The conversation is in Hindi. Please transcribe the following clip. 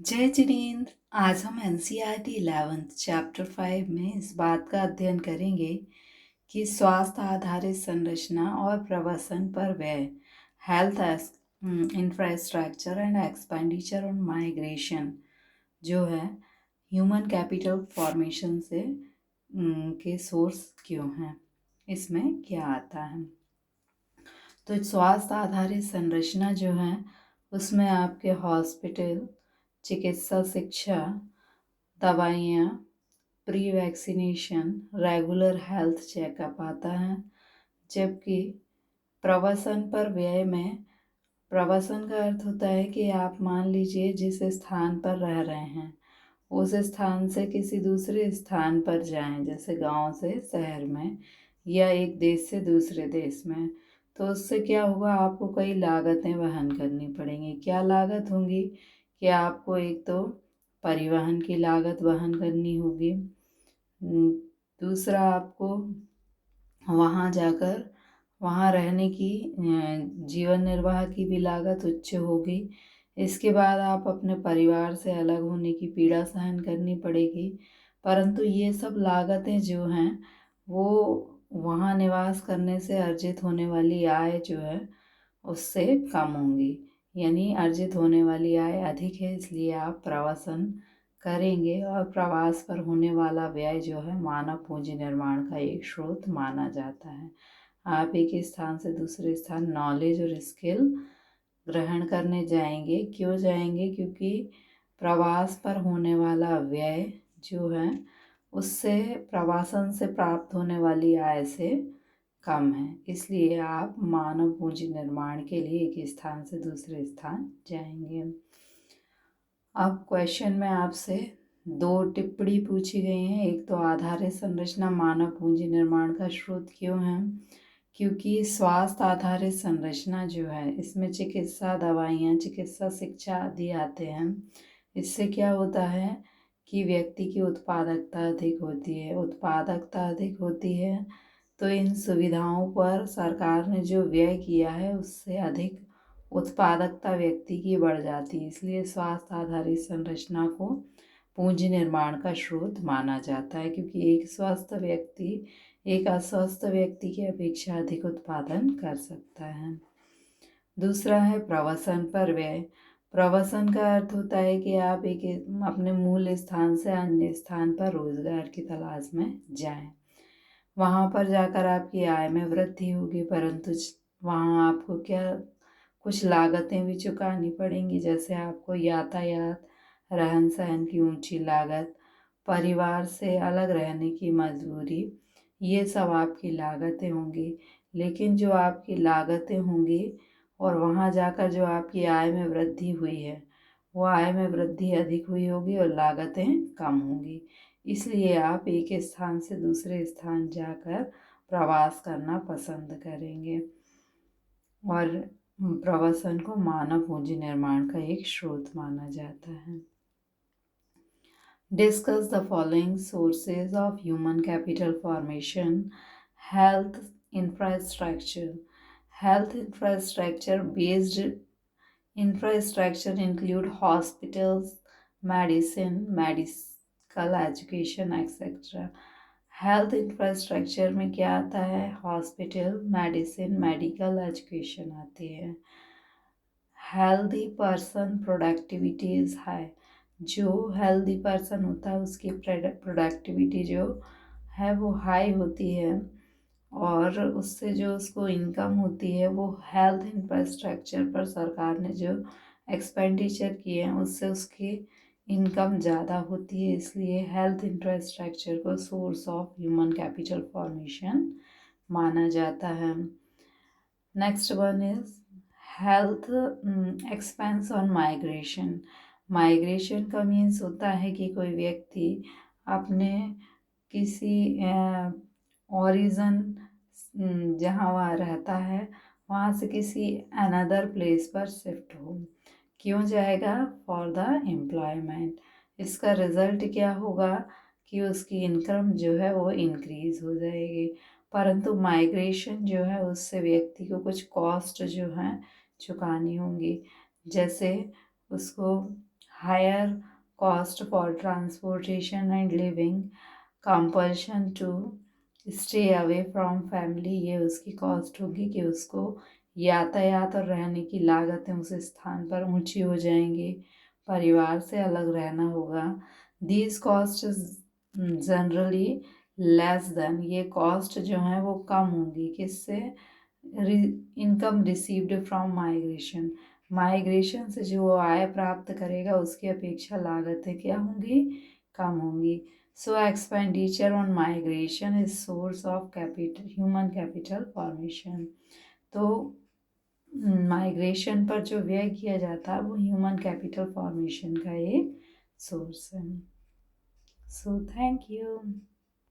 जय जिनेंद्र। आज हम एनसीईआरटी 11th चैप्टर 5 में इस बात का अध्ययन करेंगे कि स्वास्थ्य आधारित संरचना और प्रवसन पर व्यय, health infrastructure and expenditure on migration जो है ह्यूमन कैपिटल फॉर्मेशन से के सोर्स क्यों हैं, इसमें क्या आता है। तो स्वास्थ्य आधारित संरचना जो है उसमें आपके हॉस्पिटल, चिकित्सा शिक्षा, दवाइयाँ, pre vaccination, regular health checkup आता है। जबकि प्रवसन पर व्यय में, प्रवसन का अर्थ होता है कि आप मान लीजिए जिस स्थान पर रह रहे हैं उस स्थान से किसी दूसरे स्थान पर जाएं, जैसे गांव से शहर में या एक देश से दूसरे देश में। तो उससे क्या होगा, आपको कई लागतें वहन करनी पड़ेंगी। क्या लागत होंगी कि आपको एक तो परिवहन की लागत वहन करनी होगी, दूसरा आपको वहाँ जाकर वहाँ रहने की जीवन निर्वाह की भी लागत उच्च होगी। इसके बाद आप अपने परिवार से अलग होने की पीड़ा सहन करनी पड़ेगी। परंतु ये सब लागतें जो हैं वो वहाँ निवास करने से अर्जित होने वाली आय जो है उससे कम होंगी। यानी अर्जित होने वाली आय अधिक है, इसलिए आप प्रवासन करेंगे और प्रवास पर होने वाला व्यय जो है मानव पूंजी निर्माण का एक स्रोत माना जाता है। आप एक स्थान से दूसरे स्थान नॉलेज और स्किल ग्रहण करने जाएंगे। क्यों जाएंगे? क्योंकि प्रवास पर होने वाला व्यय जो है उससे प्रवासन से प्राप्त होने वाली आय से कम है, इसलिए आप मानव पूंजी निर्माण के लिए एक स्थान से दूसरे स्थान जाएंगे। अब क्वेश्चन में आपसे दो टिप्पणी पूछी गई हैं। एक तो आधारित संरचना मानव पूंजी निर्माण का स्रोत क्यों है? क्योंकि स्वास्थ्य आधारित संरचना जो है इसमें चिकित्सा, दवाइयाँ, चिकित्सा शिक्षा आदि आते हैं। इससे क्या होता है कि व्यक्ति की उत्पादकता अधिक होती है। उत्पादकता अधिक होती है तो इन सुविधाओं पर सरकार ने जो व्यय किया है उससे अधिक उत्पादकता व्यक्ति की बढ़ जाती है। इसलिए स्वास्थ्य आधारित संरचना को पूंजी निर्माण का स्रोत माना जाता है, क्योंकि एक स्वस्थ व्यक्ति एक अस्वस्थ व्यक्ति की अपेक्षा अधिक उत्पादन कर सकता है। दूसरा है प्रवसन पर व्यय। प्रवसन का अर्थ होता है कि आप एक अपने मूल स्थान से अन्य स्थान पर रोजगार की तलाश में जाएं। वहाँ पर जाकर आपकी आय में वृद्धि होगी, परंतु वहाँ आपको क्या कुछ लागतें भी चुकानी पड़ेंगी, जैसे आपको यातायात, रहन सहन की ऊंची लागत, परिवार से अलग रहने की मजबूरी, ये सब आपकी लागतें होंगी। लेकिन जो आपकी लागतें होंगी और वहाँ जाकर जो आपकी आय में वृद्धि हुई है वो आय में वृद्धि अधिक हुई होगी और लागतें कम होंगी। इसलिए आप एक स्थान से दूसरे स्थान जाकर प्रवास करना पसंद करेंगे। और प्रवासन को मानव पूंजी निर्माण का एक स्रोत माना जाता है। Discuss the following sources of human capital formation. Health infrastructure. Health infrastructure based infrastructure include hospitals, medicine, medical education, etc. Health infrastructure में क्या आता है? हॉस्पिटल, मेडिसिन, मेडिकल एजुकेशन आती है। Healthy person productivity is high. जो हेल्दी पर्सन होता है उसकी प्रोडक्टिविटी जो है वो हाई होती है और उससे जो उसको इनकम होती है वो हेल्थ इंफ्रास्ट्रक्चर पर सरकार ने जो एक्सपेंडिचर किए हैं उससे उसकी इनकम ज़्यादा होती है। इसलिए हेल्थ इंफ्रास्ट्रक्चर को source of human capital formation माना जाता है। Next one is health expense on migration. Migration का मीन्स होता है कि कोई व्यक्ति अपने किसी ओरिजन जहाँ वह रहता है वहाँ से किसी अनदर प्लेस पर शिफ्ट हो। क्यों जाएगा? For the employment. इसका रिजल्ट क्या होगा कि उसकी इनकम जो है वो इंक्रीज हो जाएगी। परंतु माइग्रेशन जो है उससे व्यक्ति को कुछ कॉस्ट जो है चुकानी होंगी, जैसे उसको higher cost for transportation and living, compulsion to stay away from family, ये उसकी कॉस्ट होगी कि उसको यातायात और रहने की लागतें उस स्थान पर ऊंची हो जाएंगी, परिवार से अलग रहना होगा। These cost generally less than, ये कॉस्ट जो है वो कम होंगी किससे, income received from migration, migration से जो आय प्राप्त करेगा उसकी अपेक्षा लागतें क्या होंगी, कम होंगी। सो expenditure on migration is source of capital, human capital formation. तो माइग्रेशन पर जो व्यय किया जाता है वो ह्यूमन कैपिटल फॉर्मेशन का एक सोर्स है। So thank you.